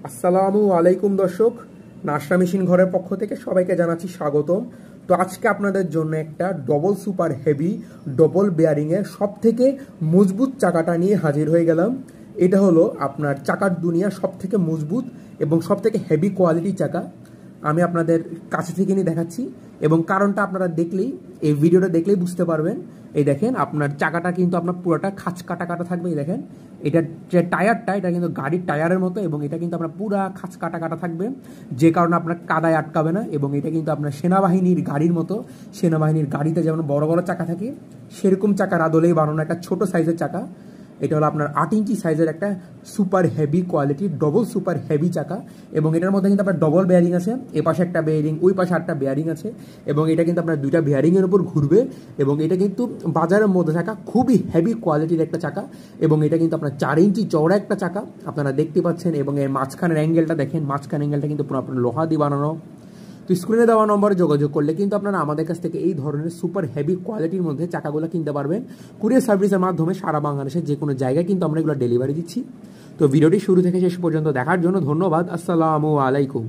আসসালামু আলাইকুম দর্শক, নাশরা মেশিন ঘরের পক্ষ থেকে সবাইকে জানাচ্ছি স্বাগতম। তো আজকে আপনাদের জন্য একটা ডবল সুপার হেভি ডবল বেয়ারিংয়ের সব থেকে মজবুত চাকাটা নিয়ে হাজির হয়ে গেলাম। এটা হলো আপনার চাকার দুনিয়ার সব থেকে মজবুত এবং সব থেকে হেভি কোয়ালিটির চাকা। আমি আপনাদের কাছে থেকে নিয়ে দেখাচ্ছি এবং কারণটা আপনারা দেখলেই, এই ভিডিওটা দেখলেই বুঝতে পারবেন। এই দেখেন, আপনার চাকাটা কিন্তু আপনার পুরোটা খাঁচ কাটা কাটা থাকবে। এই দেখেন, এটার যে টায়ারটা, এটা কিন্তু গাড়ির টায়ারের মতো এবং এটা কিন্তু আপনার পুরা খাঁচ কাটা কাটা থাকবে, যে কারণে আপনার কাদায় আটকাবে না। এবং এটা কিন্তু আপনার সেনাবাহিনীর গাড়ির মতো, সেনাবাহিনীর গাড়িতে যেমন বড় বড় চাকা থাকে সেরকম চাকার আদলেই বানানো একটা ছোট সাইজের চাকা। এটা হলো আপনার 8 ইঞ্চি সাইজের একটা সুপার হেভি কোয়ালিটির ডবল সুপার হেভি চাকা এবং এটার মধ্যে কিন্তু আপনার ডবল বেয়ারিং আছে। এ পাশে একটা বেয়ারিং, ওই পাশে একটা বেয়ারিং আছে এবং এটা কিন্তু আপনার দুইটা বেয়ারিংয়ের উপর ঘুরবে এবং এটা কিন্তু বাজারের মধ্যে থাকা খুবই হেভি কোয়ালিটির একটা চাকা এবং এটা কিন্তু আপনার 4 ইঞ্চি চওড়া একটা চাকা আপনারা দেখতে পাচ্ছেন। এবং এর মাঝখানের অ্যাঙ্গেলটা দেখেন, মাঝখানের অ্যাঙ্গেলটা কিন্তু পুরো আপনার লোহা দিয়ে বানানো। তো স্ক্রিনে দেওয়া নম্বরে যোগাযোগ করলে কিন্তু আপনারা আমাদের কাছ থেকে এই ধরনের সুপার হেভি কোয়ালিটির মধ্যে চাকাগুলো কিনতে পারবেন। কুরিয়ার সার্ভিসের মাধ্যমে সারা বাংলাদেশের যে কোনো জায়গায় কিন্তু আমরা এগুলো ডেলিভারি দিচ্ছি। তো ভিডিওটি শুরু থেকে শেষ পর্যন্ত দেখার জন্য ধন্যবাদ। আসসালামু আলাইকুম।